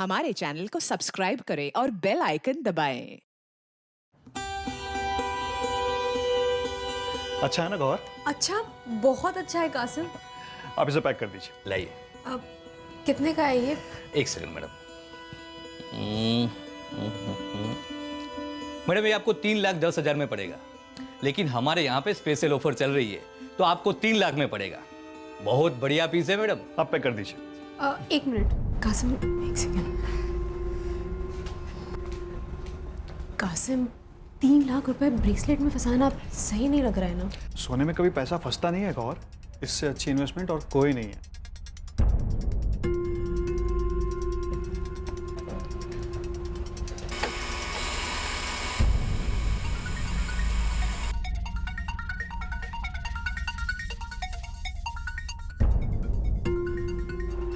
हमारे चैनल को सब्सक्राइब करें और बेल आइकन दबाएं। अच्छा है ना गौर? अच्छा, बहुत अच्छा है कासिम। आप इसे पैक कर दीजिए। लाइए। अब कितने का है ये? एक सेकंड मैडम। मैडम ये आपको 3,10,000 में पड़ेगा, लेकिन हमारे यहाँ पे स्पेशल ऑफर चल रही है तो आपको 3 लाख में पड़ेगा। बहुत बढ़िया पीस है मैडम। आप पैक कर दीजिए। एक मिनट कासिम, एक सेकंड। कासिम, 3 लाख रुपए ब्रेसलेट में फंसाना सही नहीं लग रहा है ना? सोने में कभी पैसा फंसता नहीं है गौर। इससे अच्छी इन्वेस्टमेंट और कोई नहीं है।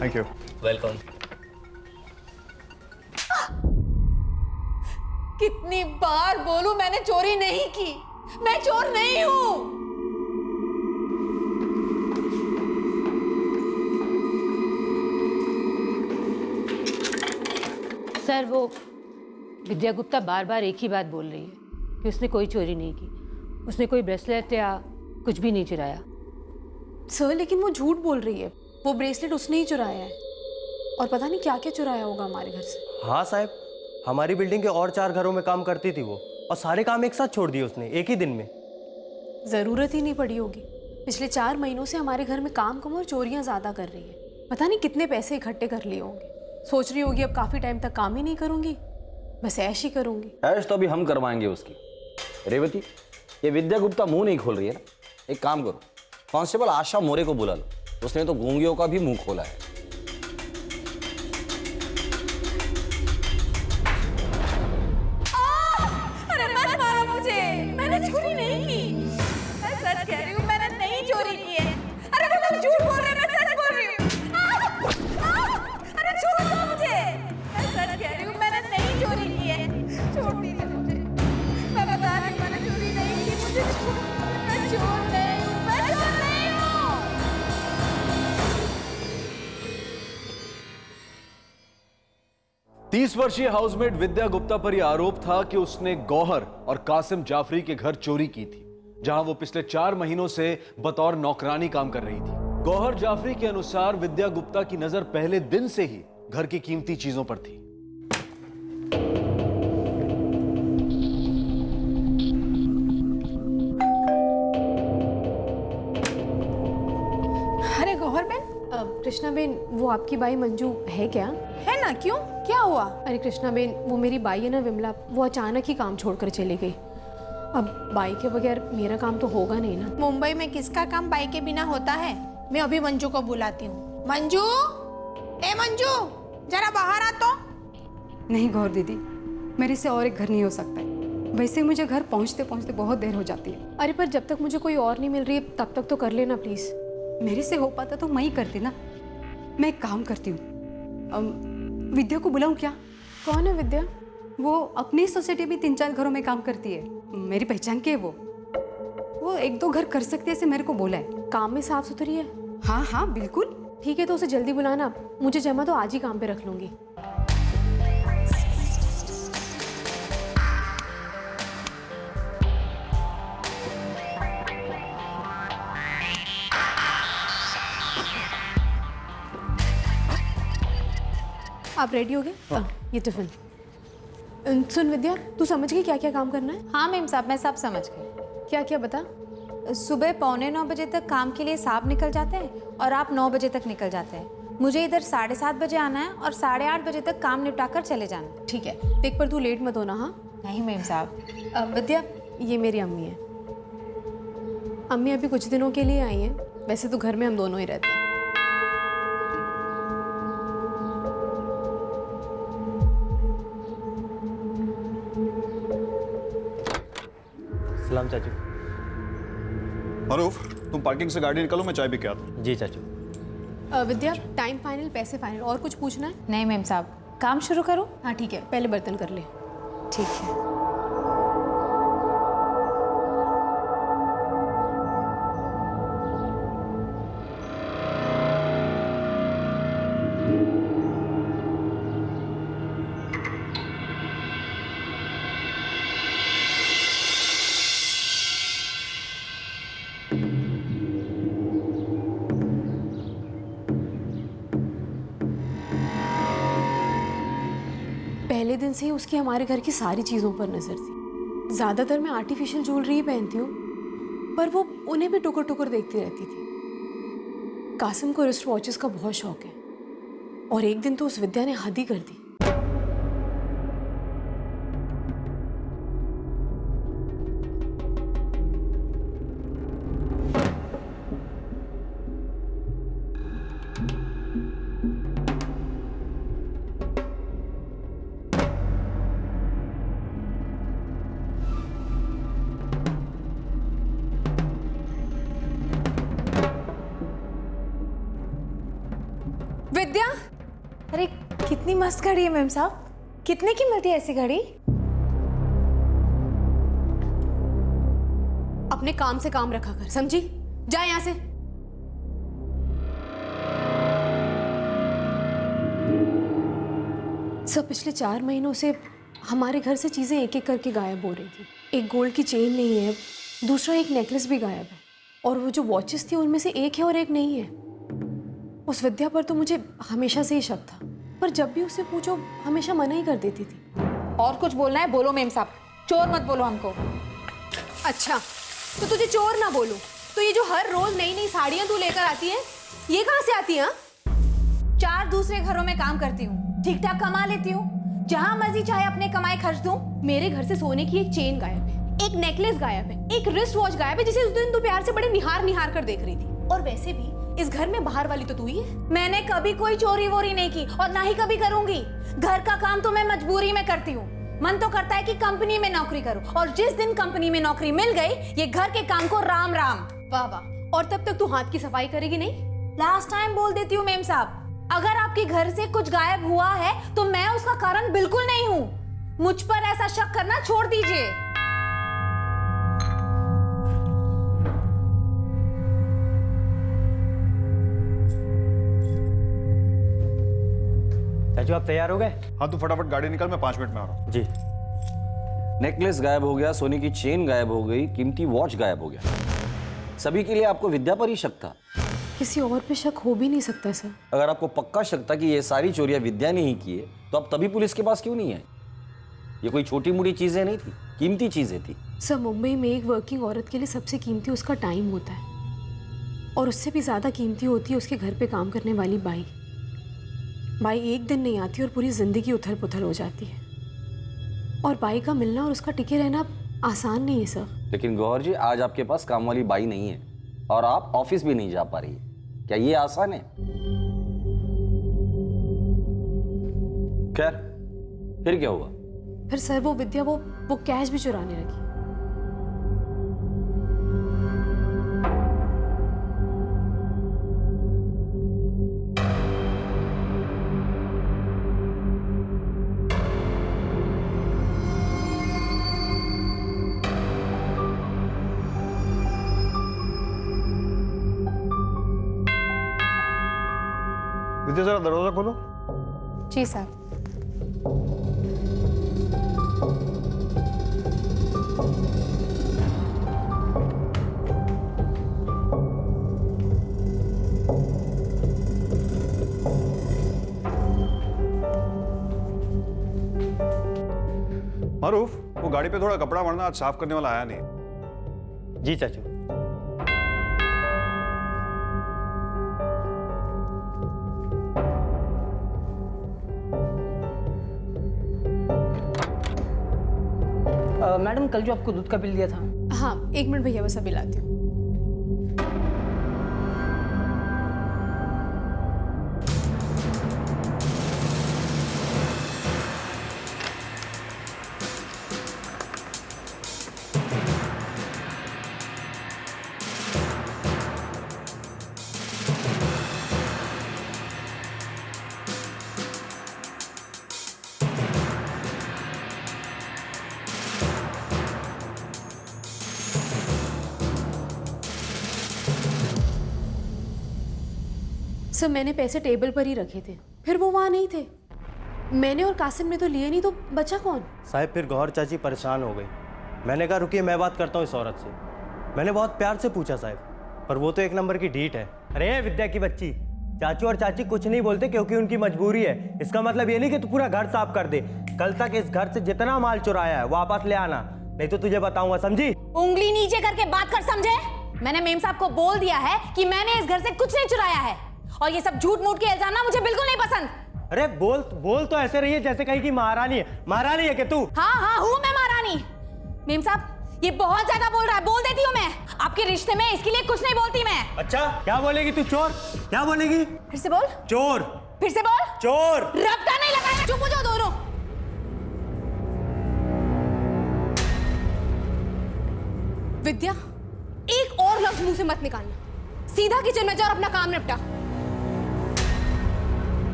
Thank you. वेलकम। कितनी बार बोलूं, मैंने चोरी नहीं की। मैं चोर नहीं हूं। सर, वो विद्या गुप्ता बार बार एक ही बात बोल रही है कि उसने कोई चोरी नहीं की, उसने कोई ब्रेसलेट या कुछ भी नहीं चुराया। सर, लेकिन वो झूठ बोल रही है। वो ब्रेसलेट उसने ही चुराया है और पता नहीं क्या क्या चुराया होगा हमारे घर से। हाँ साहब, हमारी बिल्डिंग के और 4 घरों में काम करती थी वो, और सारे काम एक साथ छोड़ दिए उसने एक ही दिन में। जरूरत ही नहीं पड़ी होगी। पिछले 4 महीनों से हमारे घर में काम कम और चोरियां ज्यादा कर रही है। पता नहीं कितने पैसे इकट्ठे कर लिए होंगे। सोच रही होगी अब काफी टाइम तक काम ही नहीं करूंगी, बस ऐश ही करूंगी। ऐश तो अभी हम करवाएंगे उसकी। रेवती, ये विद्या गुप्ता मुंह नहीं खोल रही है ना। एक काम करो, कांस्टेबल आशा मोरे को बुला लो। उसने तो गूंगियों का भी मुंह खोला है। अरे मत मारो मुझे, मैंने चोरी नहीं की। मैं सच कह रही हूँ, मैंने नहीं चोरी की है। अरे वो लोग झूठ बोल रहे हैं, मैं सच बोल रही हूँ। अरे छोड़ दो मुझे, मैं सच कह रही हूँ, मैंने नहीं चोरी की है। छोड़ दीजिए मुझे, मैं बता रही हूँ, मैंने चोरी नहीं की। मुझे मैं चोर नहीं हूँ, मैं चोर नहीं हूँ। 30 वर्षीय हाउसमेट विद्या गुप्ता पर यह आरोप था कि उसने गौहर और कासिम जाफरी के घर चोरी की थी, जहां वो पिछले 4 महीनों से बतौर नौकरानी काम कर रही थी। गौहर जाफरी के अनुसार विद्या गुप्ता की नजर पहले दिन से ही घर की कीमती चीजों पर थी। अरे गौहर बेन, कृष्णा बेन, वो आपकी बाई मंजू है क्या? है ना, क्यों, क्या हुआ? अरे कृष्णा बेन, वो मेरी बाई है ना विमला, वो अचानक ही काम छोड़कर चली गई। अब बाई के बगैर मेरा काम तो होगा नहीं ना। मुंबई में किसका काम बाई के बिना होता है? मैं अभी मंजू को बुलाती हूँ। मंजू, ए मंजू, जरा बाहर आ तो। नहीं गौर दीदी, मेरे से और एक घर नहीं हो सकता है। वैसे मुझे घर पहुंचते पहुंचते बहुत देर हो जाती है। अरे पर जब तक मुझे कोई और नहीं मिल रही है तब तक तो कर लेना प्लीज। मेरे से हो पाता तो मैं ही करती ना। मैं एक काम करती हूँ, विद्या को बुलाऊं क्या? कौन है विद्या? वो अपनी सोसाइटी में 3-4 घरों में काम करती है, मेरी पहचान की है वो 1-2 घर कर सकती है, ऐसे मेरे को बोला है। काम में साफ सुथरी है? हाँ हाँ बिल्कुल। ठीक है, तो उसे जल्दी बुलाना। मुझे जमा तो आज ही काम पे रख लूंगी। आप रेडी हो गए? ये टिफिन। सुन विद्या, तू समझ गई क्या क्या काम करना है? हाँ मैम साहब, मैं सब समझ गई। क्या क्या बता। सुबह 8:45 बजे तक काम के लिए साहब निकल जाते हैं और आप 9 बजे तक निकल जाते हैं। मुझे इधर 7:30 बजे आना है और 8:30 बजे तक काम निपटा कर चले जाना है। ठीक है, देख पर तू लेट मत होना। हाँ नहीं मैम साहब। विद्या, ये मेरी अम्मी है। अम्मी अभी कुछ दिनों के लिए आई हैं। वैसे तो घर में हम दोनों ही रहते हैं। सलाम चाचू। मरूफ, तुम पार्किंग से गाड़ी निकालो, मैं चाय भी के आता हूँ। जी चाचू। विद्या, टाइम फाइनल, पैसे फाइनल, और कुछ पूछना है? नहीं मैम साहब, काम शुरू करो। हाँ ठीक है, पहले बर्तन कर ले। ठीक है। पहले दिन से ही उसकी हमारे घर की सारी चीज़ों पर नज़र थी। ज़्यादातर मैं आर्टिफिशियल ज्वेलरी ही पहनती हूँ, पर वो उन्हें भी टुकर टुकर देखती रहती थी। कासिम को रिस्ट वॉचेस का बहुत शौक है और एक दिन तो उस विद्या ने हद ही कर दी। विद्या, अरे कितनी मस्त घड़ी है मैम साहब, कितने की मिलती है ऐसी घड़ी? अपने काम से काम रखा कर, समझी? जा यहाँ से। सब पिछले 4 महीनों से हमारे घर से चीजें एक एक करके गायब हो रही थी। एक गोल्ड की चेन नहीं है, दूसरा एक नेकलेस भी गायब है, और वो जो वॉचेस थी उनमें से एक है और एक नहीं है। उस विद्या पर तो मुझे हमेशा से ही शक था, पर जब भी उससे पूछो हमेशा मना ही कर देती थी। और कुछ बोलना है बोलो मेम साहब, चोर मत बोलो हमको। अच्छा, तो तुझे चोर ना बोलूं, तो ये जो हर रोज नई नई साड़ियां तू लेकर आती है, ये कहाँ से आती हैं? 4 दूसरे घरों में काम करती हूँ, ठीक ठाक कमा लेती हूँ, जहां मर्जी चाहे अपने कमाई खर्च दूं। मेरे घर से सोने की एक चेन गायब है, एक नेकलेस गायब है, एक रिस्ट वॉच गायब है, जिसे उस दिन तू प्यार से बड़े निहार निहार कर देख रही थी। और वैसे भी इस घर में बाहर वाली तो तू ही है। मैंने कभी कोई चोरी वोरी नहीं की और ना ही कभी करूंगी। घर का काम तो मैं मजबूरी में करती हूँ। मन तो करता है कि कंपनी में नौकरी करूं, और जिस दिन कंपनी में नौकरी मिल गई, ये घर के काम को राम राम। वाह वाह, और तब तक तू हाथ की सफाई करेगी नहीं? लास्ट टाइम बोल देती हूँ मेम साहब, अगर आपके घर से कुछ गायब हुआ है तो मैं उसका कारण बिल्कुल नहीं हूँ। मुझ पर ऐसा शक करना छोड़ दीजिए। चाचू आप तैयार हो गए? हाँ, तू फटाफट गाड़ी निकल, मैं 5 मिनट में आ रहा हूँ। जी। नेकलेस गायब हो गया, सोने की चेन गायब हो गई, कीमती वॉच गायब हो गया। सभी के लिए आपको विद्या पर ही शक था। किसी और पे शक हो भी नहीं सकता सर। अगर आपको पक्का शक था कि ये सारी चोरियां विद्या ने ही की है, तो आप तभी पुलिस के पास क्यों नहीं आए? ये कोई छोटी मोटी चीजें नहीं थी, कीमती चीजें थी। सर, मुंबई में एक वर्किंग औरत के लिए सबसे कीमती उसका टाइम होता है, और उससे भी ज्यादा कीमती होती है उसके घर पे काम करने वाली बाई। बाई एक दिन नहीं आती और पूरी जिंदगी उथल पुथल हो जाती है, और बाई का मिलना और उसका टिके रहना आसान नहीं है सर। लेकिन गौहर जी, आज आपके पास काम वाली बाई नहीं है और आप ऑफिस भी नहीं जा पा रही, क्या ये आसान है? खैर, फिर क्या हुआ? फिर सर वो विद्या वो कैश भी चुराने लगी। विद्या, जरा दरवाजा खोलो। जी सर। मारूफ, वो गाड़ी पे थोड़ा कपड़ा मरना, आज साफ करने वाला आया नहीं। जी चाचू। मैडम, कल जो आपको दूध का बिल दिया था। हाँ, 1 मिनट भैया, बस अभी लाती हूँ। सर, मैंने पैसे टेबल पर ही रखे थे, फिर वो वहाँ नहीं थे। मैंने और कासिम ने तो लिए नहीं, तो बचा कौन? साहब, फिर गौहर चाची परेशान हो गई। मैंने कहा रुकिए, मैं बात करता हूँ इस औरत से। मैंने बहुत प्यार से पूछा साहब, पर वो तो 1 नंबर की ढीठ है। अरे विद्या की बच्ची, चाचू और चाची कुछ नहीं बोलते क्योंकि उनकी मजबूरी है। इसका मतलब ये नहीं कि तू पूरा घर साफ कर दे। कल तक इस घर से जितना माल चुराया है वापस ले आना, नहीं तो तुझे बताऊंगा, समझी? उंगली नीचे करके बात कर, समझे? मैंने मेम साहब को बोल दिया है कि मैंने इस घर से कुछ नहीं चुराया है, और ये सब झूठ मूठ के इल्जाम ना मुझे बिल्कुल नहीं पसंद। अरे बोल तो ऐसे रही है जैसे कहीं की महारानी है। महारानी है कि तू? हाँ हूँ मैं महारानी। मेम साहब ये बहुत ज्यादा बोल रहा है, बोल देती हूँ मैं। आपके रिश्ते में इसके लिए कुछ नहीं बोलती मैं। अच्छा क्या बोलेगी तू? चोर? क्या बोलेगी? फिर से बोल। चोर। फिर से बोल। चोर। रट्टा नहीं लगाना, चुप हो जाओ दोनों। विद्या, एक और लफ्ज मुंह से मत निकालना। सीधा किचन में जाओ और अपना काम निपटा।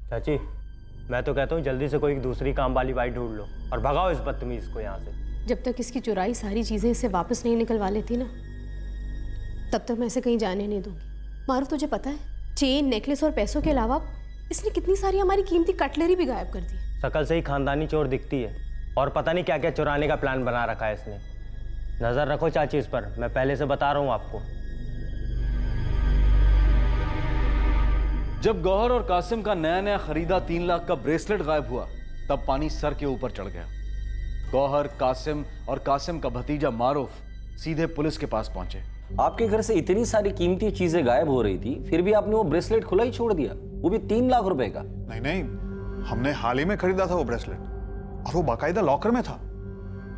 चाची मैं तो कहता हूँ जल्दी से कोई दूसरी काम वाली बाई ढूंढ लो और भगाओ इस बदतमीज को यहाँ से। जब तक इसकी चुराई सारी चीजें इससे वापस नहीं निकलवा लेती ना, तब तक मैं इसे कहीं जाने नहीं दूंगी। मारूफ, तुझे पता है चेन, नेकलेस और पैसों के अलावा इसने कितनी सारी हमारी कीमती कटलरी भी गायब कर दी। शकल से ही खानदानी चोर दिखती है और पता नहीं क्या क्या चुराने का प्लान बना रखा है इसने। नजर रखो चाची इस पर, मैं पहले से बता रहा हूँ आपको। जब गौहर और कासिम का नया नया खरीदा 3 लाख का ब्रेसलेट गायब हुआ, तब पानी सर के ऊपर चढ़ गया। गौहर, कासिम और कासिम का भतीजा मारूफ सीधे पुलिस के पास पहुंचे। आपके घर से इतनी सारी कीमती चीजें गायब हो रही थी, फिर भी आपने वो ब्रेसलेट खुला ही छोड़ दिया, वो भी 3 लाख रुपए का। नहीं, हमने हाल ही में खरीदा था वो ब्रेसलेट और वो बाकायदा लॉकर में था।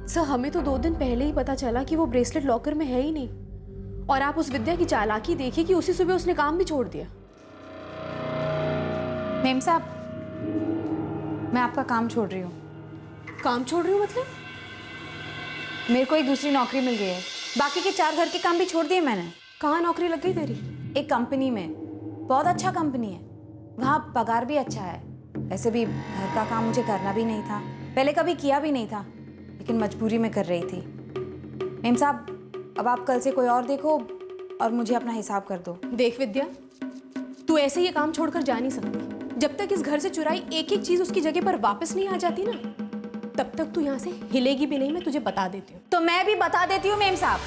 सर, हमें तो 2 दिन पहले ही पता चला कि वो ब्रेसलेट लॉकर में है ही नहीं, और आप उस विद्या की चालाकी देखिए कि उसी सुबह उसने काम भी छोड़ दिया। मेम साहब, मैं आपका काम छोड़ रही हूँ। काम छोड़ रही हूँ मतलब? मेरे को एक दूसरी नौकरी मिल गई है, बाकी के 4 घर के काम भी छोड़ दिए मैंने। कहाँ नौकरी लग गई तेरी? एक कंपनी में, बहुत अच्छा कंपनी है, वहाँ पगार भी अच्छा है। वैसे भी घर का काम मुझे करना भी नहीं था, पहले कभी किया भी नहीं था, लेकिन मजबूरी में कर रही थी। मेम साहब, अब आप कल से कोई और देखो और मुझे अपना हिसाब कर दो। देख विद्या, तू ऐसे ये काम छोड़कर जा नहीं सकती। जब तक इस घर से चुराई एक एक चीज उसकी जगह पर वापस नहीं आ जाती ना, तब तक तू यहाँ से हिलेगी भी नहीं, मैं तुझे बता देती हूँ। तो मैं भी बता देती हूँ मेम साहब,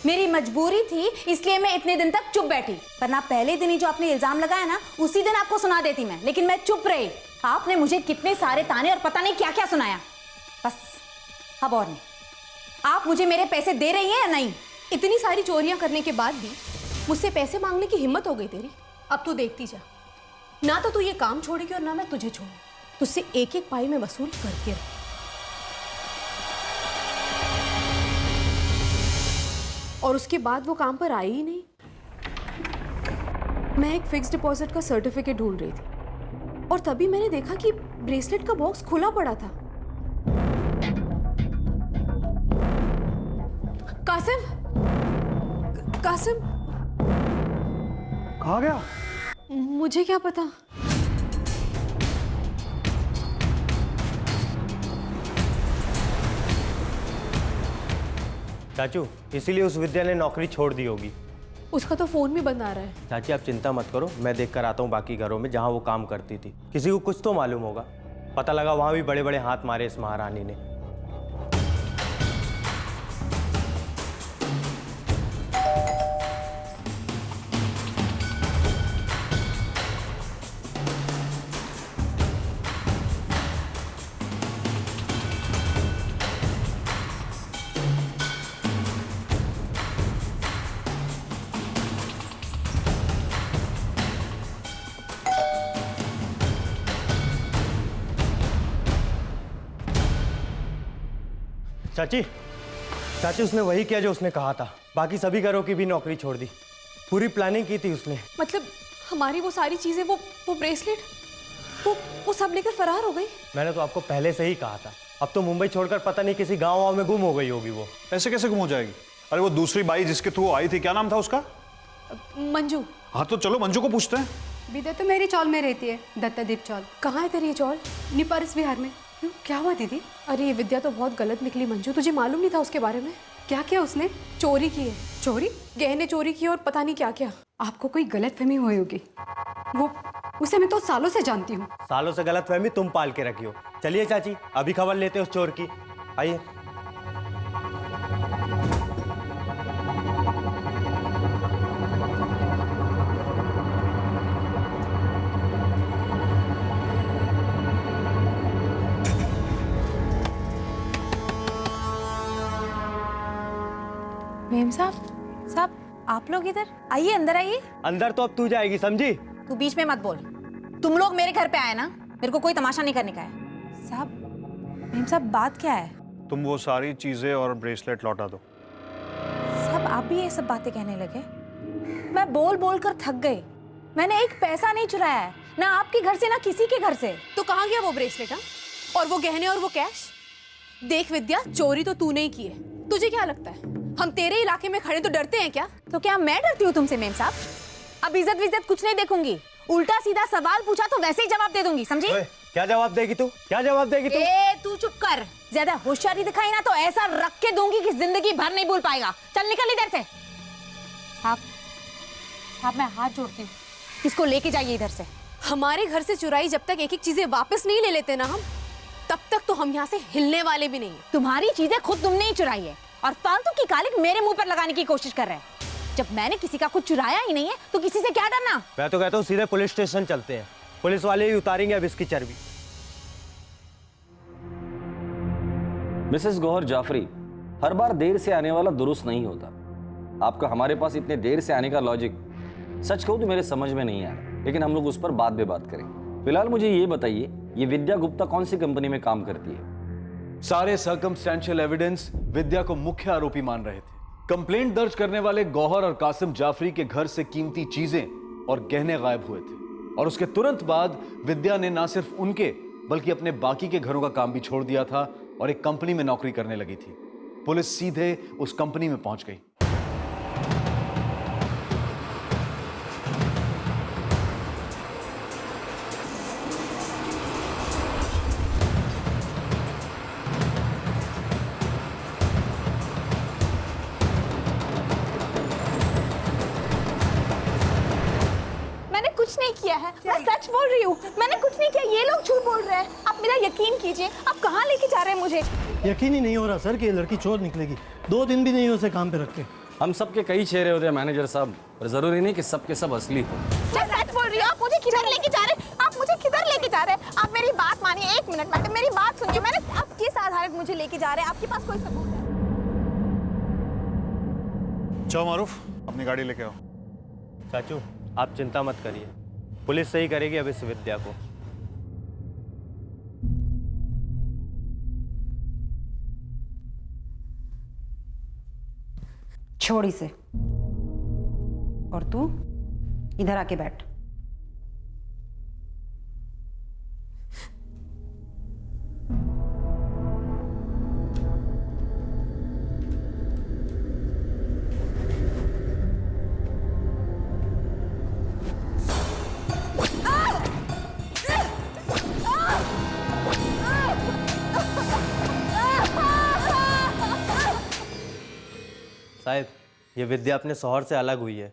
मेरी मजबूरी थी इसलिए मैं इतने दिन तक चुप बैठी, वरना पहले दिन ही जो आपने इल्जाम लगाया ना, उसी दिन आपको सुना देती मैं, लेकिन मैं चुप रही। आपने मुझे कितने सारे ताने और पता नहीं क्या क्या सुनाया, बस अब और नहीं। आप मुझे मेरे पैसे दे रही हैं या नहीं? इतनी सारी चोरियां करने के बाद भी मुझसे पैसे मांगने की हिम्मत हो गई तेरी। अब तू देखती जा, ना तो तू ये काम छोड़ेगी और ना मैं तुझे छोड़ूं। तुझसे एक एक पाई में वसूल करके रह। और उसके बाद वो काम पर आई ही नहीं। मैं एक फिक्स डिपॉजिट का सर्टिफिकेट ढूंढ रही थी और तभी मैंने देखा कि ब्रेसलेट का बॉक्स खुला पड़ा था। कासिम, कासिम कहाँ गया? मुझे क्या पता। चाचू इसीलिए उस विद्या ने नौकरी छोड़ दी होगी। उसका तो फोन भी बंद आ रहा है। चाची आप चिंता मत करो, मैं देख कर आता हूँ बाकी घरों में जहाँ वो काम करती थी। किसी को कुछ तो मालूम होगा। पता लगा वहाँ भी बड़े बड़े हाथ मारे इस महारानी ने। चाची, चाची उसने वही किया जो उसने कहा था। बाकी सभी घरों की भी नौकरी छोड़ दी। पूरी प्लानिंग की थी उसने। मतलब हमारी वो सारी चीजें, वो ब्रेसलेट, वो सब लेकर फरार हो गई। मैंने तो आपको पहले से ही कहा था। अब तो मुंबई छोड़कर पता नहीं किसी गाँव में गुम हो गई होगी वो। ऐसे कैसे गुम हो जाएगी? अरे वो दूसरी बाई जिसके थ्रू आई थी, क्या नाम था उसका? मंजू। हाँ तो चलो मंजू को पूछते हैं। विद्या तो मेरी चौल में रहती है, दत्तादीप चौल। कहाँ है तेरी ये चौल? निपारस विहार में। क्यों, क्या हुआ दीदी? अरे ये विद्या तो बहुत गलत निकली मंजू, तुझे मालूम नहीं था उसके बारे में? क्या किया उसने? चोरी की है। चोरी? गहने चोरी किए और पता नहीं क्या क्या। आपको कोई गलतफहमी हुई होगी। वो उसे मैं तो सालों से जानती हूँ। सालों से गलतफहमी तुम पाल के रखी हो। चलिए चाची, अभी खबर लेते हैं उस चोर की। आइए। मेम साहब आप लोग इधर आइए, अंदर आइए। अंदर तो अब तू जाएगी, समझी? तू बीच में मत बोल। तुम लोग मेरे घर पे आए ना, मेरे को कोई तमाशा नहीं करने का है। साहब, मेम साहब बात क्या है? तुम वो सारी चीजें और ब्रेसलेट लौटा दो। साहब आप भी ये सब बातें कहने लगे? मैं बोल बोल कर थक गई। मैंने एक पैसा नहीं चुराया है, ना आपके घर से ना किसी के घर से। तो कहाँ गया वो ब्रेसलेट? और वो गहने और वो कैश? देख विद्या, चोरी तो तूने ही की है। तुझे क्या लगता है हम तेरे इलाके में खड़े तो डरते हैं क्या? तो क्या मैं डरती हूँ तुमसे मेम साहब? अब इज्जत विज्जत कुछ नहीं देखूंगी, उल्टा सीधा सवाल पूछा तो वैसे ही जवाब दे दूंगी, समझी? क्या जवाब देगी तू? क्या जवाब देगी तू? तू चुप कर। ज्यादा होशियारी दिखाई ना तो ऐसा रख के दूंगी कि जिंदगी भर नहीं भूल पाएगा। चल निकल इधर से। साहब मैं हाथ जोड़ती हूँ, इसको लेके जाइए इधर से। हमारे घर से चुराई जब तक एक एक चीजें वापस नहीं ले लेते ना हम, तब तक तो हम यहाँ से हिलने वाले भी नहीं है। तुम्हारी चीजें खुद तुमने ही चुराई है और फालतू की कालिक मेरे मुंह पर लगाने की कोशिश कर रहे हैं। जब मैंने किसी का कुछ चुराया ही नहीं है तो किसी से क्या डरना? मैं तो कहता हूँ सीधे पुलिस स्टेशन चलते हैं, पुलिस वाले ही उतारेंगे अब इसकी चर्बी। मिसेस गौहर जाफरी, हर बार देर से आने वाला दुरुस्त नहीं होता। आपका हमारे पास इतने देर से आने का लॉजिक सच कहूं तो मेरे समझ में नहीं आया, लेकिन हम लोग उस पर बाद में बात करेंगे। फिलहाल मुझे ये बताइए, ये विद्या गुप्ता कौन सी कंपनी में काम करती है? सारे सर्कमस्टेंशियल एविडेंस विद्या को मुख्य आरोपी मान रहे थे। कंप्लेंट दर्ज करने वाले गौहर और कासिम जाफरी के घर से कीमती चीजें और गहने गायब हुए थे और उसके तुरंत बाद विद्या ने ना सिर्फ उनके बल्कि अपने बाकी के घरों का काम भी छोड़ दिया था और एक कंपनी में नौकरी करने लगी थी। पुलिस सीधे उस कंपनी में पहुंच गई। कुछ नहीं किया है, मैं सच बोल रही हूँ। मैंने कुछ नहीं किया, ये लोग झूठ बोल रहे हैं। आप मेरा यकीन कीजिए। आप कहाँ लेके जा रहे हैं मुझे? यकीन ही नहीं हो रहा सर कि ये लड़की चोर निकलेगी। 2 दिन भी नहीं उसे काम पे रखते। हम सबके कई चेहरे होते हैं मैनेजर साहब, और जरूरी नहीं कि सबके सब असली हो। मैं सच बोल रही हूँ। आप मुझे किधर लेके जा रहे हैं? आप मुझे किधर लेके जा रहे हैं? आप मेरी बात मानिए, 1 मिनट मैडम, मेरी बात सुनिए। मैंने आप किस आधार पर मुझे लेके जा रहे हैं? आपके पास कोई सबूत है? जाओ मारूफ, अपनी गाड़ी लेके आओ। चाचू आप चिंता मत करिए, पुलिस सही करेगी अब इस विद्या को। छोड़ इसे, और तू इधर आके बैठ। साहब ये विद्या अपने शौहर से अलग हुई है।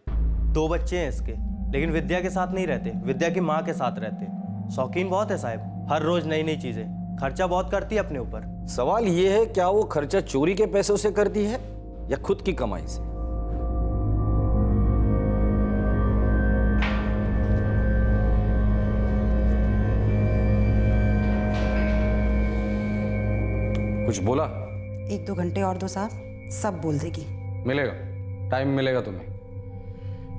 2 बच्चे हैं इसके, लेकिन विद्या के साथ नहीं रहते, विद्या की माँ के साथ रहते। शौकीन बहुत है साहब, हर रोज नई नई चीजें, खर्चा बहुत करती है अपने ऊपर। सवाल ये है, क्या वो खर्चा चोरी के पैसों से करती है या खुद की कमाई से? कुछ बोला? 1-2 घंटे और दो साहब, सब बोल देगी। मिलेगा, टाइम मिलेगा तुम्हें,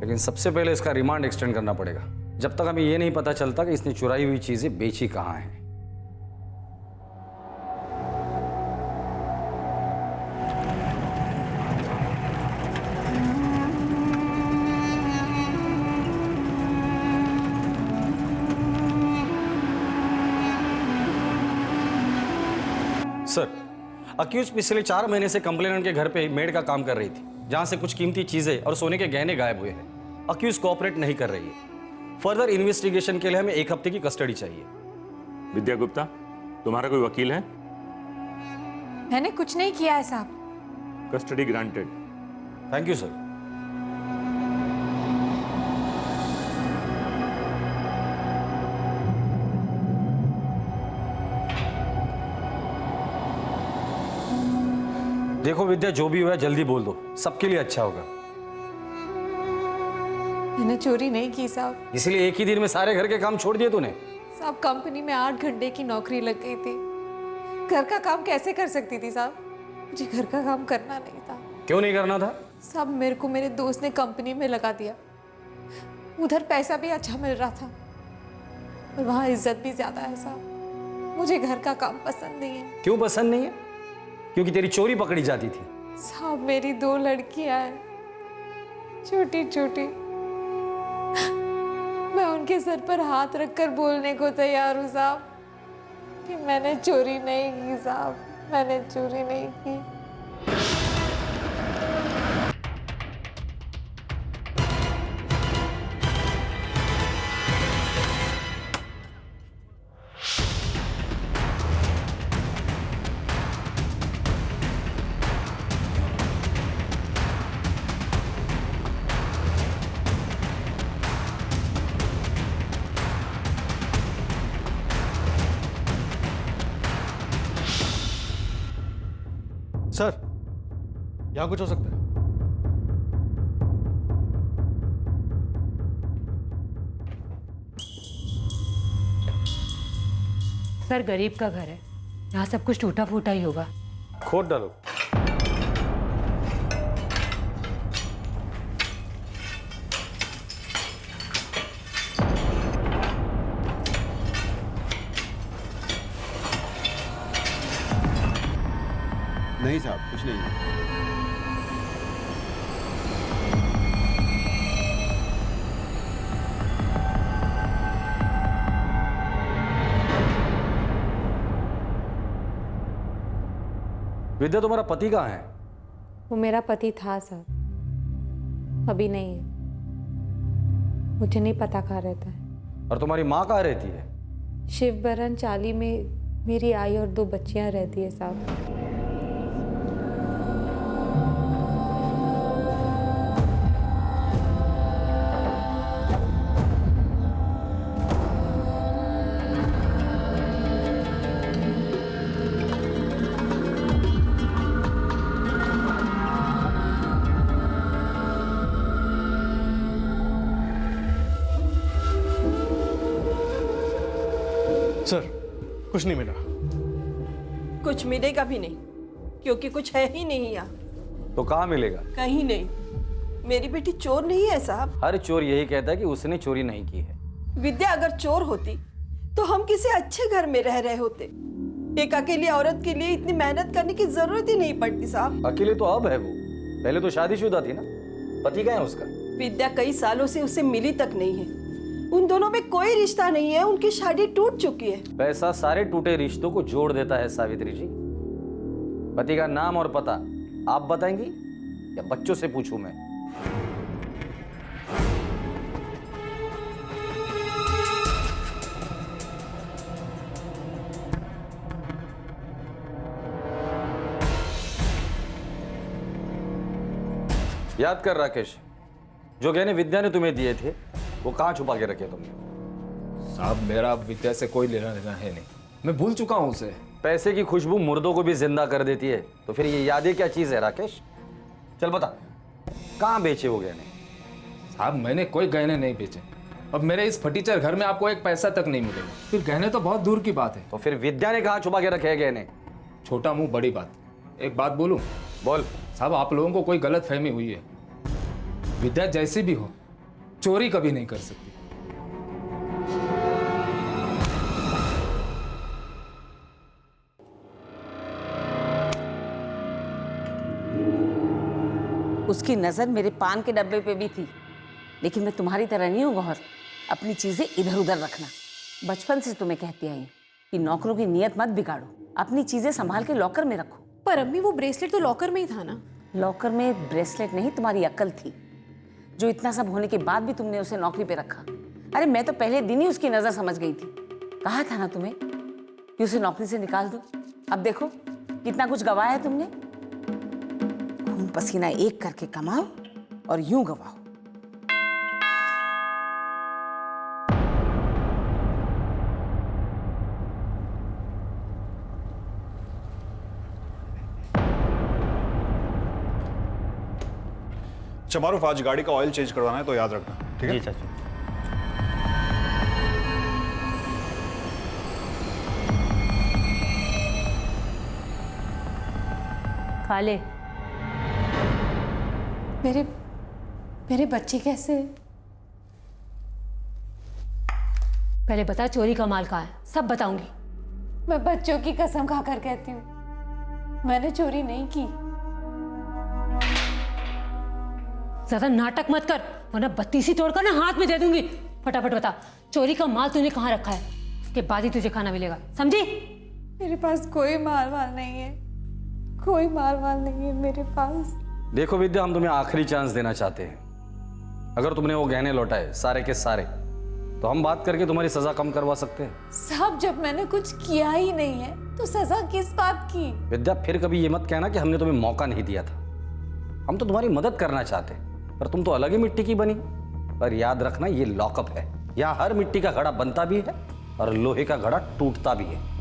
लेकिन सबसे पहले इसका रिमांड एक्सटेंड करना पड़ेगा, जब तक हमें यह नहीं पता चलता कि इसने चुराई हुई चीजें बेची कहां हैं। सर, अक्यूज पिछले 4 महीने से कंप्लेनेंट के घर पे मेड का काम कर रही थी, जहां से कुछ कीमती चीजें और सोने के गहने गायब हुए हैं। अक्यूज कोऑपरेट नहीं कर रही है। फर्दर इन्वेस्टिगेशन के लिए हमें 1 हफ्ते की कस्टडी चाहिए। विद्या गुप्ता, तुम्हारा कोई वकील है? मैंने कुछ नहीं किया है साहब। Custody granted. Thank you sir. देखो विद्या, जो भी हुआ है जल्दी बोल दो, सबके लिए अच्छा होगा। मैंने चोरी नहीं की साहब। इसलिए एक ही दिन में सारे घर के काम छोड़ दिए तूने? साहब कंपनी में 8 घंटे की नौकरी लग गई थी। घर का काम कैसे कर सकती थी साहब? मुझे घर का काम करना नहीं था। क्यों नहीं करना था? साहब मेरे को मेरे दोस्त ने कंपनी में लगा दिया। उधर पैसा भी अच्छा मिल रहा था और वहाँ इज्जत भी ज्यादा है साहब। मुझे घर का काम पसंद नहीं है। क्यों पसंद नहीं है? क्योंकि तेरी चोरी पकड़ी जाती थी। साहब मेरी 2 लड़कियां हैं, छोटी छोटी। मैं उनके सर पर हाथ रखकर बोलने को तैयार हूँ साहब कि मैंने चोरी नहीं की साहब, मैंने चोरी नहीं की। सर, यहाँ कुछ हो सकता है? सर गरीब का घर है, यहाँ सब कुछ टूटा फूटा ही होगा। खोद डालो। नहीं साहब, कुछ नहीं है। विद्या, तुम्हारा पति कहाँ है? वो मेरा पति था सर, अभी नहीं है। मुझे नहीं पता कहाँ रहता है। और तुम्हारी माँ कहाँ रहती है? शिवबरन चाली में मेरी आई और 2 बच्चियां रहती है साहब। सर, कुछ नहीं मिला। कुछ मिलेगा भी नहीं, क्योंकि कुछ है ही नहीं यहाँ। तो कहाँ मिलेगा? कहीं नहीं। मेरी बेटी चोर नहीं है साहब। हर चोर यही कहता है कि उसने चोरी नहीं की है। विद्या अगर चोर होती तो हम किसी अच्छे घर में रह रहे होते। एक अकेली औरत के लिए इतनी मेहनत करने की जरूरत ही नहीं पड़ती साहब। अकेले तो अब है वो, पहले तो शादीशुदा थी ना। पति कहाँ है उसका? विद्या कई सालों से उसे मिली तक नहीं है। उन दोनों में कोई रिश्ता नहीं है, उनकी शादी टूट चुकी है। पैसा सारे टूटे रिश्तों को जोड़ देता है सावित्री जी। पति का नाम और पता आप बताएंगी या बच्चों से पूछूं मैं? याद कर राकेश, जो गहने विद्या ने तुम्हें दिए थे वो कहाँ छुपा के रखे तुमने? साहब मेरा अब विद्या से कोई लेना देना है नहीं, मैं भूल चुका हूँ उसे। पैसे की खुशबू मुर्दों को भी जिंदा कर देती है, तो फिर ये यादें क्या चीज है राकेश? चल बता, कहाँ बेचे वो गहने? साहब मैंने कोई गहने नहीं बेचे। अब मेरे इस फटीचर घर में आपको एक पैसा तक नहीं मिलेगा। फिर गहने तो बहुत दूर की बात है। तो फिर विद्या ने कहाँ छुपा के रखे हैं गहने? छोटा मुंह बड़ी बात। एक बात बोलूं? बोल। साहब आप लोगों को कोई गलत फहमी हुई है। विद्या जैसी भी हो चोरी कभी नहीं कर सकती। उसकी नजर मेरे पान के डब्बे पे भी थी, लेकिन मैं तुम्हारी तरह नहीं हूँ गौहर। अपनी चीजें इधर उधर रखना। बचपन से तुम्हें कहती आई कि नौकरों की नीयत मत बिगाड़ो, अपनी चीजें संभाल के लॉकर में रखो। पर अम्मी वो ब्रेसलेट तो लॉकर में ही था ना। लॉकर में ब्रेसलेट नहीं, तुम्हारी अक्ल थी, जो इतना सब होने के बाद भी तुमने उसे नौकरी पे रखा। अरे मैं तो पहले दिन ही उसकी नजर समझ गई थी। कहा था ना तुम्हें कि उसे नौकरी से निकाल दो। अब देखो कितना कुछ गवाया है तुमने। पसीना एक करके कमाओ और यूं गवाओ। अच्छा मारूफ, आज गाड़ी का ऑयल चेंज करवाना है तो याद रखना, ठीक है? जी चाचू। खा ले। मेरे बच्चे कैसे? पहले बता चोरी का माल कहाँ है, सब बताऊंगी। मैं बच्चों की कसम खाकर कहती हूँ, मैंने चोरी नहीं की। ज्यादा नाटक मत कर वरना बत्तीसी तोड़कर ना हाथ में दे दूंगी। फटाफट बता, चोरी का माल तूने कहाँ रखा है, उसके बाद ही तुझे खाना मिलेगा, समझी? मेरे पास कोई माल नहीं है, कोई माल नहीं है मेरे पास। देखो विद्या, हम तुम्हें आखिरी चांस देना चाहते हैं। अगर तुमने वो गहने लौटाए सारे के सारे, तो हम बात करके तुम्हारी सजा कम करवा सकते हैं। साहब, जब मैंने कुछ किया ही नहीं है तो सजा किस बात की? विद्या, फिर कभी ये मत कहना कि हमने तुम्हें मौका नहीं दिया था। हम तो तुम्हारी मदद करना चाहते, पर तुम तो अलग ही मिट्टी की बनी। पर याद रखना, ये लॉकअप है, यहाँ हर मिट्टी का घड़ा बनता भी है और लोहे का घड़ा टूटता भी है।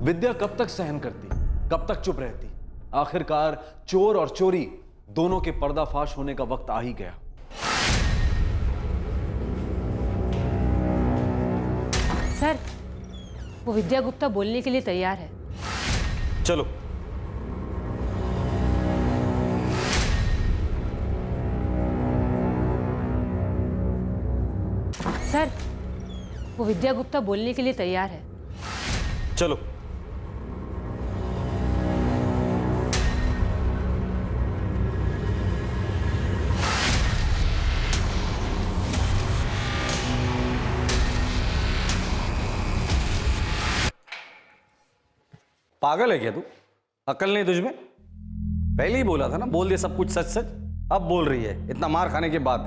विद्या कब तक सहन करती, कब तक चुप रहती? आखिरकार चोर और चोरी दोनों के पर्दाफाश होने का वक्त आ ही गया। सर, वो विद्या गुप्ता बोलने के लिए तैयार है। चलो। सर, वो विद्या गुप्ता बोलने के लिए तैयार है। चलो। पागल है क्या तू? अकल नहीं तुझ में? पहले ही बोला था ना, बोल दे सब कुछ सच सच। अब बोल रही है इतना मार खाने के बाद।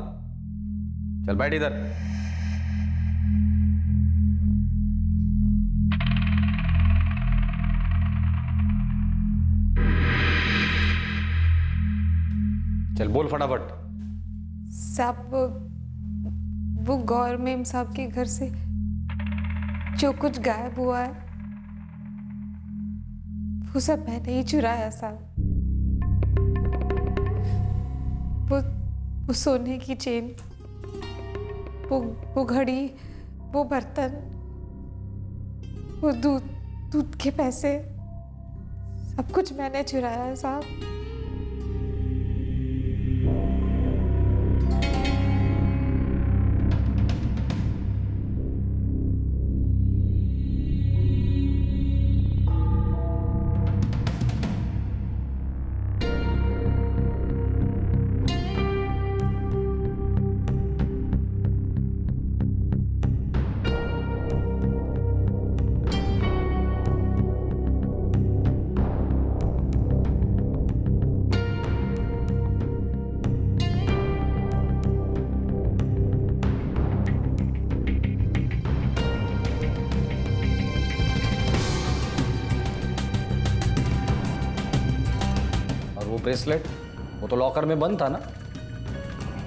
चल बैठ इधर। चल बोल फटाफट। साहब, वो गौर मेम साहब के घर से जो कुछ गायब हुआ है वो सब मैंने ही चुराया साहब। वो सोने की चेन, वो घड़ी, वो बर्तन, वो दूध के पैसे, सब कुछ मैंने चुराया है साहब। ब्रेसलेट वो तो लॉकर में बंद था ना?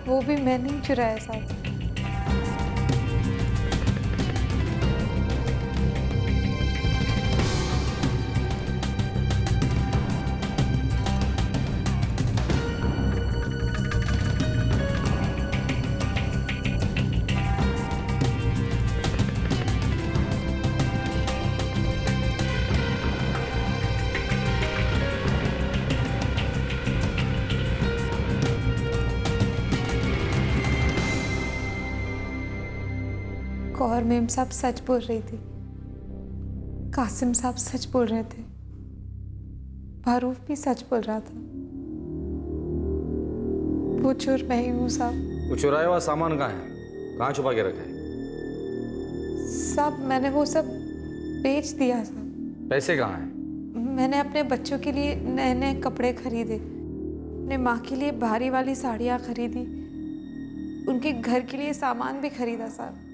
वो भी मैंने ही चुराया साहब। गौहर मेम साहब सच बोल रही थी, कासिम साहब सच बोल रहे थे, मारूफ भी सच बोल रहा था। वो चोर मैं ही हूँ साहब। वो चुराया हुआ सामान कहाँ है? कहाँ छुपा के रखा है? साहब मैंने वो सब बेच दिया साहब। पैसे कहाँ हैं? मैंने अपने बच्चों के लिए नए नए कपड़े खरीदे, अपने माँ के लिए भारी वाली साड़ियाँ खरीदी, उनके घर के लिए सामान भी खरीदा साहब।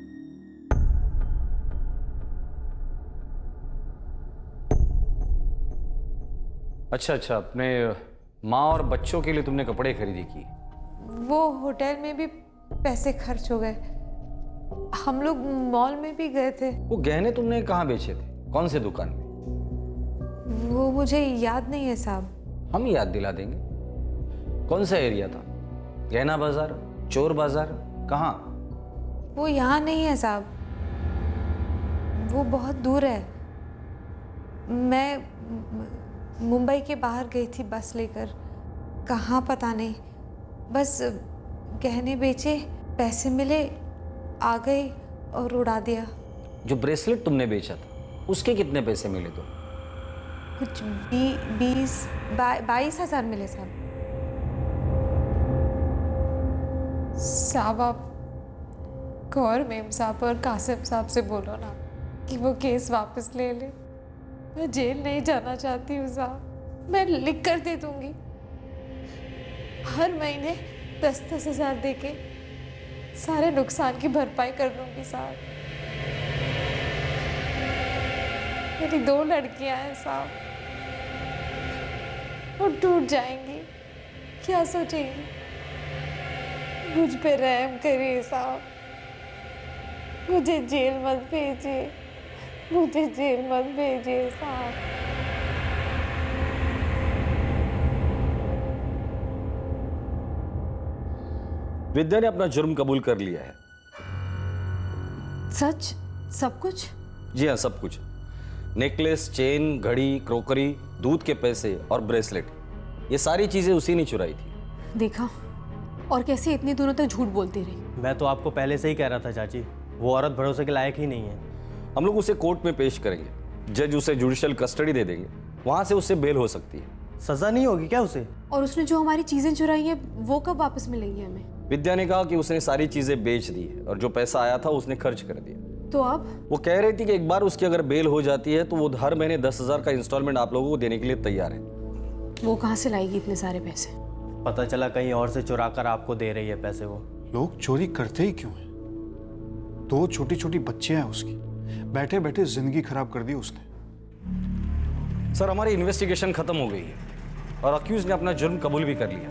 अच्छा अच्छा, अपने माँ और बच्चों के लिए तुमने कपड़े खरीदी की? वो होटल में भी पैसे खर्च हो गए, हम लोग मॉल में भी गए थे। वो गहने तुमने कहाँ बेचे थे? कौन से दुकान में? वो मुझे याद नहीं है साहब। हम याद दिला देंगे। कौन सा एरिया था? गहना बाजार, चोर बाजार, कहाँ? वो यहाँ नहीं है साहब, वो बहुत दूर है। मैं मुंबई के बाहर गई थी बस लेकर, कहाँ पता नहीं, बस गहने बेचे, पैसे मिले, आ गई और उड़ा दिया। जो ब्रेसलेट तुमने बेचा था उसके कितने पैसे मिले? तो कुछ 22,000 मिले साहब। साहब आप गौर मेम साहब और कासिम साहब से बोलो ना कि वो केस वापस ले ले। मैं जेल नहीं जाना चाहती हूँ साहब, मैं लिख कर दे दूंगी। हर महीने 10-10 हज़ार दे के सारे नुकसान की भरपाई कर लूंगी साहब। मेरी 2 लड़कियां हैं साहब, वो टूट जाएंगी, क्या सोचेंगी? मुझ पे रहम करिए साहब, मुझे जेल मत भेजिए, मुझे जेल मत भेजिए साहब। विद्या ने अपना जुर्म कबूल कर लिया है। सच? सब कुछ? जी हाँ, सब कुछ। नेकलेस, चेन, घड़ी, क्रोकरी, दूध के पैसे और ब्रेसलेट, ये सारी चीजें उसी ने चुराई थी। देखा, और कैसे इतने दिनों तक झूठ बोलती रही। मैं तो आपको पहले से ही कह रहा था चाची, वो औरत भरोसे के लायक ही नहीं है। हम लोग उसे कोर्ट में पेश करेंगे, जज उसे जुडिशियल कस्टडी दे देंगे, वहां से उससे बेल हो सकती है। सजा नहीं होगी क्या उसे? और उसने जो हमारी चीजें चुराई हैं वो कब वापस मिलेंगी हमें? विद्या ने कहा कि उसने सारी चीजें बेच दी है और जो पैसा आया था उसने खर्च कर दिया। तो अब वो कह रही थी कि एक बार उसकी अगर बेल हो जाती है तो वो हर महीने 10,000 का इंस्टॉलमेंट आप लोगों को देने के लिए तैयार है। वो कहाँ से लाएगी इतने सारे पैसे? पता चला कहीं और से चुरा कर आपको दे रही है पैसे वो। लोग चोरी करते ही क्यों हैं? 2 छोटी छोटी बच्चियां हैं उसकी, बैठे बैठे जिंदगी खराब कर दी उसने। सर, हमारी इन्वेस्टिगेशन खत्म हो गई है और अक्यूज ने अपना जुर्म कबूल भी कर लिया।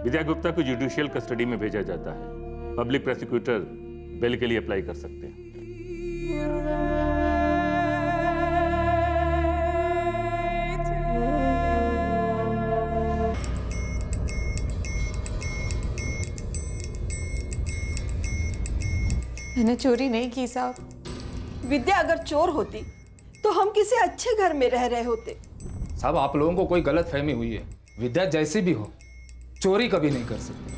विद्या गुप्ता को जुडिशियल कस्टडी में भेजा जाता है। पब्लिक प्रोसिक्यूटर बेल के लिए अप्लाई कर सकते हैं। मैंने चोरी नहीं की साहब। विद्या अगर चोर होती तो हम किसी अच्छे घर में रह रहे होते। साहब आप लोगों को कोई गलत फहमी हुई है। विद्या जैसी भी हो, चोरी कभी नहीं कर सकती।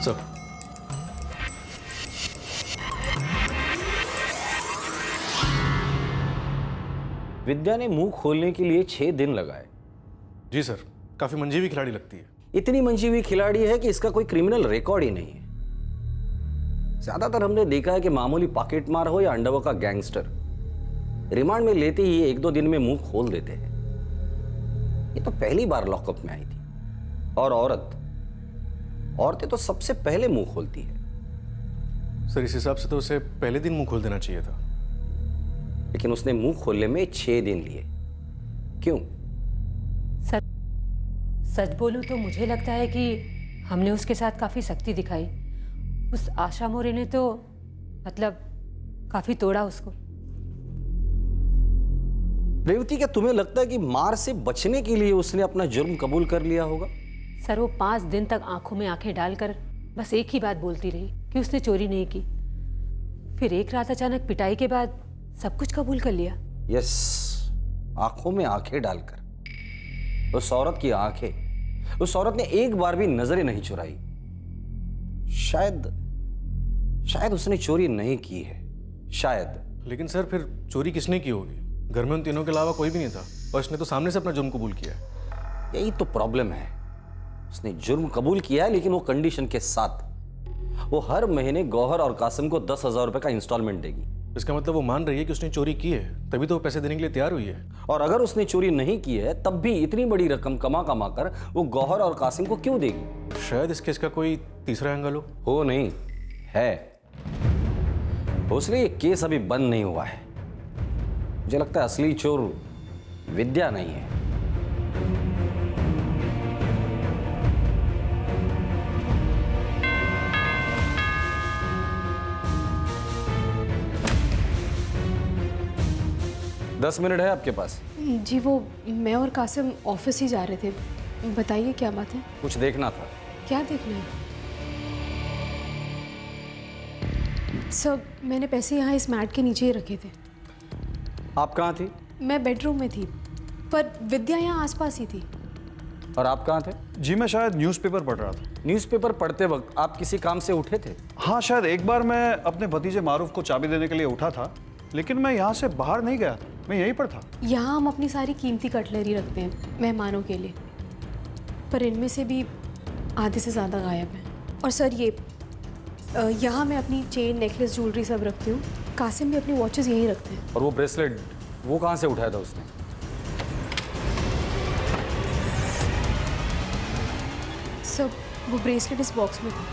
सब विद्या ने मुंह खोलने के लिए 6 दिन लगाए। जी सर, काफी मंजी हुई खिलाड़ी लगती है। इतनी मंजी हुई खिलाड़ी है कि इसका कोई क्रिमिनल रिकॉर्ड ही नहीं है। ज्यादातर हमने देखा है कि मामूली पॉकेट मार हो या अंडरवर्ल्ड का गैंगस्टर, रिमांड में लेते ही 1-2 दिन में मुंह खोल देते हैं। ये तो पहली बार लॉकअप में आई थी। और औरतें तो सबसे पहले मुंह खोलती है। सर, इस हिसाब से तो उसे पहले दिन मुंह खोल देना चाहिए था। लेकिन उसने मुंह खोलने में 6 दिन लिए। क्यों? सच बोलूं तो मुझे लगता है कि हमने उसके साथ काफ़ी सख्ती दिखाई। उस आशा मोरे ने तो मतलब काफी तोड़ा उसको। रेवती, क्या तुम्हें लगता है कि मार से बचने के लिए उसने अपना जुर्म कबूल कर लिया होगा? सर, वो 5 दिन तक आंखों में आंखें डालकर बस एक ही बात बोलती रही कि उसने चोरी नहीं की। फिर एक रात अचानक पिटाई के बाद सब कुछ कबूल कर लिया। यस, आंखों में आंखें डालकर। उस औरत की आंखें, उस औरत ने एक बार भी नजरें नहीं चुराई। शायद उसने चोरी नहीं की है, शायद। लेकिन सर, फिर चोरी किसने की होगी? घर में उन तीनों के अलावा कोई भी नहीं था और उसने तो सामने से अपना जुर्म कबूल किया है। यही तो प्रॉब्लम है। उसने जुर्म कबूल किया है, लेकिन वो कंडीशन के साथ। वो हर महीने गौहर और कासिम को 10,000 रुपए का इंस्टॉलमेंट देगी। इसका मतलब वो मान रही है कि उसने चोरी की है, तभी तो वो पैसे देने के लिए तैयार हुई है। और अगर उसने चोरी नहीं की है, तब भी इतनी बड़ी रकम कमा कर वो गौहर और कासिम को क्यों देगी? शायद इस केस का कोई तीसरा एंगल हो नहीं है। इसलिए ये केस अभी बंद नहीं हुआ है। मुझे लगता है असली चोर विद्या नहीं है। दस मिनट है आपके पास? जी, वो मैं और कासिम ऑफिस ही जा रहे थे। बताइए क्या बात है? कुछ देखना था। क्या देखना है? सर, मैंने पैसे यहाँ इस मैट के नीचे ही रखे थे। आप कहाँ थी? मैं बेडरूम में थी, पर विद्या यहाँ आसपास ही थी। और आप कहाँ थे? जी, मैं शायद न्यूज़पेपर पढ़ रहा था। न्यूज़पेपर पढ़ते वक्त आप किसी काम से उठे थे? हाँ, शायद एक बार मैं अपने भतीजे मारूफ को चाबी देने के लिए उठा था, लेकिन मैं यहाँ से बाहर नहीं गया था, मैं यहीं पर था। यहाँ हम अपनी सारी कीमती कटलरी रखते हैं मेहमानों के लिए, पर इनमें से भी आधे से ज़्यादा गायब हैं। और सर, ये यहाँ मैं अपनी चेन, नेकलेस, ज्वेलरी सब रखती हूँ। कासिम भी अपनी वॉचेस यहीं रखते हैं। और वो ब्रेसलेट, वो कहाँ से उठाया था उसने? सर, वो ब्रेसलेट इस बॉक्स में था।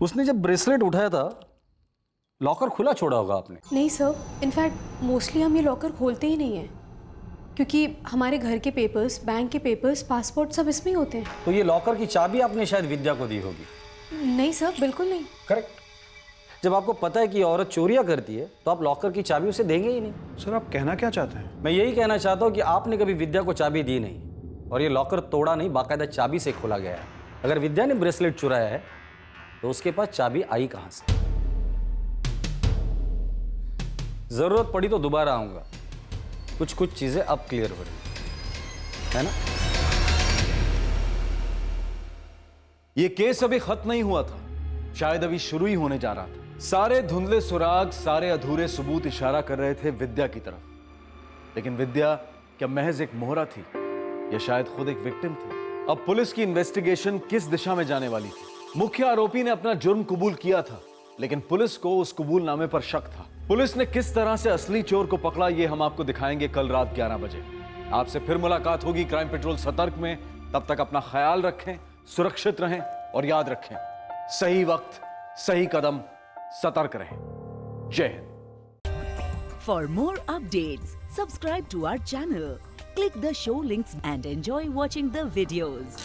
उसने जब ब्रेसलेट उठाया था, लॉकर खुला छोड़ा होगा आपने? नहीं सर, इनफैक्ट मोस्टली हम ये लॉकर खोलते ही नहीं हैं, क्योंकि हमारे घर के पेपर्स, बैंक के पेपर्स, पासपोर्ट सब इसमें ही होते हैं। तो ये लॉकर की चाबी आपने शायद विद्या को दी होगी। नहीं सर, बिल्कुल नहीं। करेक्ट। जब आपको पता है कि ये औरत चोरियां करती है, तो आप लॉकर की चाबी उसे देंगे ही नहीं। सर, आप कहना क्या चाहते हैं? मैं यही कहना चाहता हूँ कि आपने कभी विद्या को चाबी दी नहीं, और ये लॉकर तोड़ा नहीं, बाकायदा चाबी से खोला गया है। अगर विद्या ने ब्रेसलेट चुराया है, तो उसके पास चाबी आई कहां से? जरूरत पड़ी तो दोबारा आऊंगा। कुछ चीजें अब क्लियर हो रही है ना? ये केस अभी खत्म नहीं हुआ था, शायद अभी शुरू ही होने जा रहा था। सारे धुंधले सुराग, सारे अधूरे सबूत इशारा कर रहे थे विद्या की तरफ। लेकिन विद्या क्या महज एक मोहरा थी, या शायद खुद एक विक्टिम थी? अब पुलिस की इन्वेस्टिगेशन किस दिशा में जाने वाली थी? मुख्य आरोपी ने अपना जुर्म कबूल किया था, लेकिन पुलिस को उस कबूलनामे पर शक था। पुलिस ने किस तरह से असली चोर को पकड़ा, ये हम आपको दिखाएंगे कल रात 11 बजे। आपसे फिर मुलाकात होगी क्राइम पेट्रोल सतर्क में। तब तक अपना ख्याल रखें, सुरक्षित रहें और याद रखें, सही वक्त, सही कदम, सतर्क रहें। जय Hind. For more updates, subscribe to our channel, click the show links and enjoy watching the videos.